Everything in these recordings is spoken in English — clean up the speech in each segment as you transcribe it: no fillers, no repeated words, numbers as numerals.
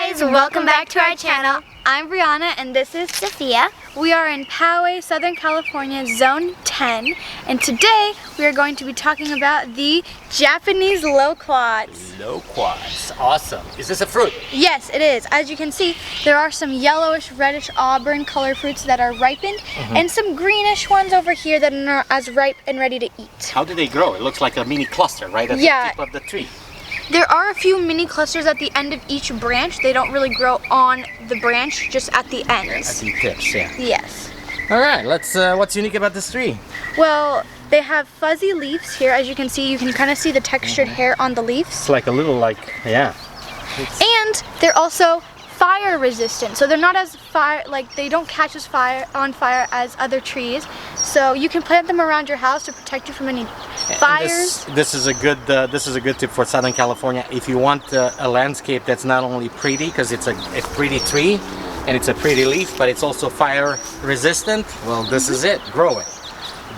guys, welcome back to our channel. I'm Brianna and this is Sophia. We are in Poway, Southern California, Zone 10, and today we are going to be talking about the Japanese loquats. Loquats, awesome. Is this a fruit? Yes, it is. As you can see, there are some yellowish, reddish, auburn color fruits that are ripened, and some greenish ones over here that are not as ripe and ready to eat. How do they grow? It looks like a mini cluster right at the tip of the tree. There are a few mini clusters at the end of each branch. They don't really grow on the branch, just at the ends. At the tips, yeah. Yes. All right, what's unique about this tree? Well, they have fuzzy leaves here. As you can see, you can kind of see the textured hair on the leaves. It's like a little, yeah. And they're also fire resistant. So they're not as they don't catch on fire as other trees. So you can plant them around your house to protect you from any fires. This is a good tip for Southern California. If you want a landscape that's not only pretty, because it's a pretty tree and it's a pretty leaf, but it's also fire resistant, well, this is it. Grow it.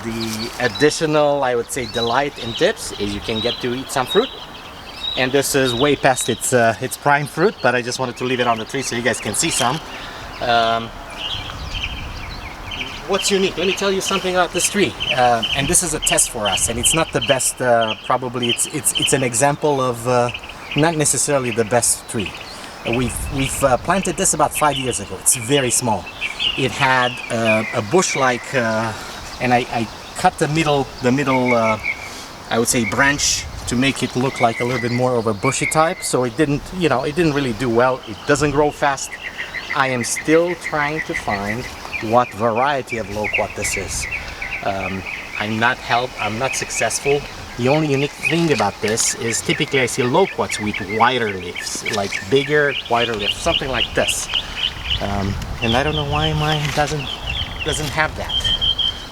The additional, I would say, delight in tips is you can get to eat some fruit. And this is way past its prime fruit, but I just wanted to leave it on the tree so you guys can see some. What's unique? Let me tell you something about this tree. And this is a test for us, and it's not the best. Probably it's an example of not necessarily the best tree. We've planted this about 5 years ago. It's very small. It had a bush-like, and I cut the middle. I would say branch to make it look like a little bit more of a bushy type. So it didn't really do well. It doesn't grow fast. I am still trying to find what variety of loquat this is. I'm not successful. The only unique thing about this is typically I see loquats with wider leaves, like bigger, wider leaves, something like this. And I don't know why mine doesn't have that.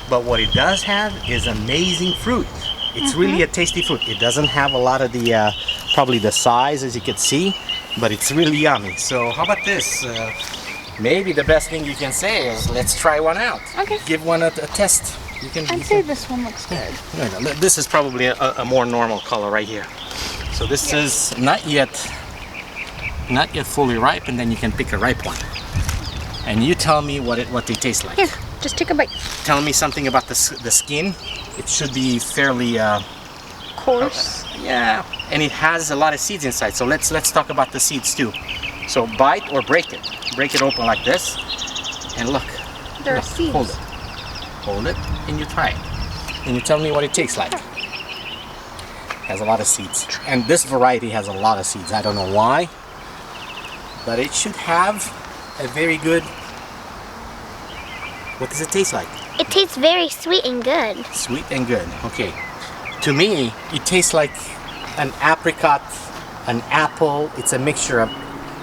But what it does have is amazing fruit. It's really a tasty fruit. It doesn't have a lot of the, probably the size as you can see, but it's really yummy. So how about this? Maybe the best thing you can say is let's try one out. Okay. Give one a test. I'd say this one looks good. This is probably a more normal color right here. So this is not yet fully ripe, and then you can pick a ripe one. And you tell me what they taste like. Here, just take a bite. Tell me something about the skin. It should be fairly coarse. Yeah, and it has a lot of seeds inside. So let's talk about the seeds too. So bite or break it. Break it open like this, and look. There are seeds. Hold it, and you try it. And you tell me what it tastes like. Has a lot of seeds. And this variety has a lot of seeds. I don't know why, but it should have a very good... What does it taste like? It tastes very sweet and good. Sweet and good, okay. To me, it tastes like an apricot, an apple. It's a mixture of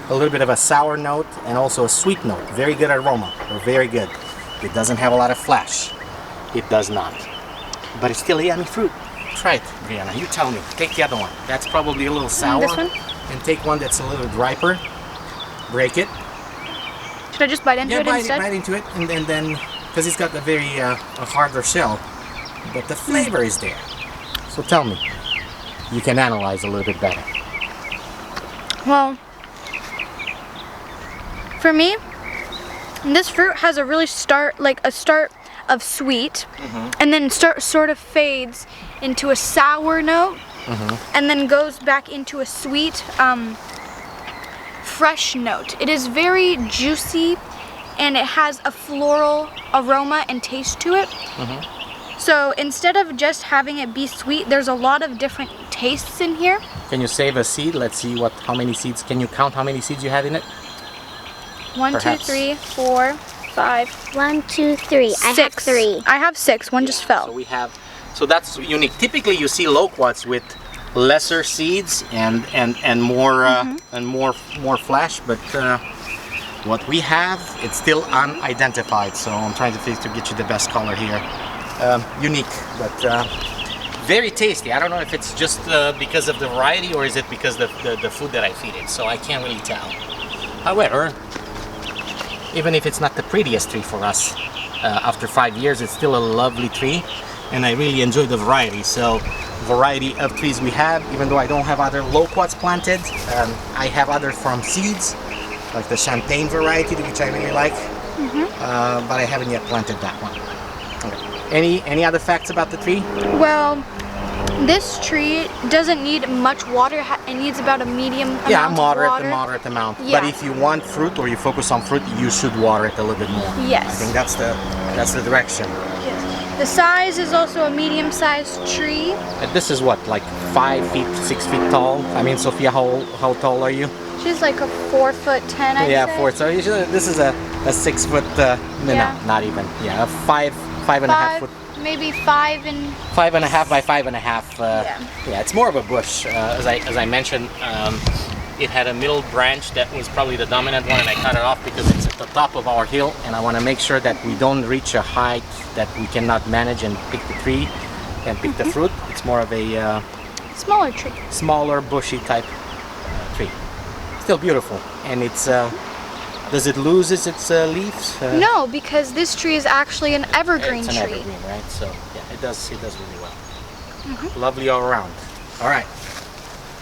a little bit of a sour note and also a sweet note. Very good aroma, or very good. It doesn't have a lot of flesh. It does not. But it's still a yummy fruit. Try it, Brianna. You tell me. Take the other one. That's probably a little sour. This one? And take one that's a little riper. Break it. Should I just bite into it instead? Yeah, bite into it, and then because it's got a very a harder shell, but the flavor is there. So tell me. You can analyze a little bit better. Well, for me, this fruit has a really start of sweet, and then sort of fades into a sour note, and then goes back into a sweet, fresh note. It is very juicy, and it has a floral aroma and taste to it. So instead of just having it be sweet, there's a lot of different tastes in here. Can you save a seed? Let's see how many seeds. Can you count how many seeds you have in it? 1, 2, 3, 4, 5. 1, 2, 3. I have 3. I have 6. One just fell. So that's unique. Typically, you see loquats with lesser seeds and more flesh, but what we have, it's still unidentified. So I'm trying to get you the best color here. Unique, but very tasty. I don't know if it's just because of the variety or is it because of the food that I feed it. So I can't really tell. However, even if it's not the prettiest tree for us, after 5 years, it's still a lovely tree, and I really enjoy the variety. So variety of trees we have, even though I don't have other loquats planted. I have others from seeds. like the champagne variety, which I really like. But I haven't yet planted that one. Okay. Any other facts about the tree? Well, this tree doesn't need much water. It needs about a medium amount of water. Moderate amount. Yeah. But if you want fruit or you focus on fruit, you should water it a little bit more. Yes. I think that's the direction. The size is also a medium-sized tree. This is what, like 5 feet, 6 feet tall? I mean, Sophia, how tall are you? She's like a 4'10", I'd Yeah, say. 4. So usually this is a 6 foot. No, Yeah. no, not even. Yeah, a 5.5 foot. Maybe 5 and 5.5 by 5.5. Yeah. It's more of a bush. As I mentioned, it had a middle branch that was probably the dominant one, and I cut it off because it's at the top of our hill, and I want to make sure that we don't reach a height that we cannot manage and pick the tree and pick the fruit. It's more of a smaller tree. smaller, bushy type tree. Still beautiful, and it's. Does it lose its leaves? No, because this tree is actually an evergreen It's an tree. evergreen, right? So yeah, it does really well. Lovely all around. All right.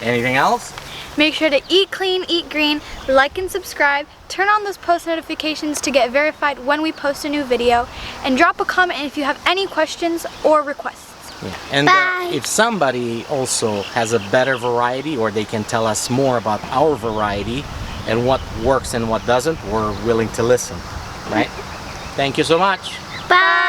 Anything else? Make sure to eat clean, eat green, like and subscribe, turn on those post notifications to get verified when we post a new video, and drop a comment if you have any questions or requests. Yeah. And if somebody also has a better variety, or they can tell us more about our variety and what works and what doesn't, we're willing to listen, right? Thank you so much. Bye.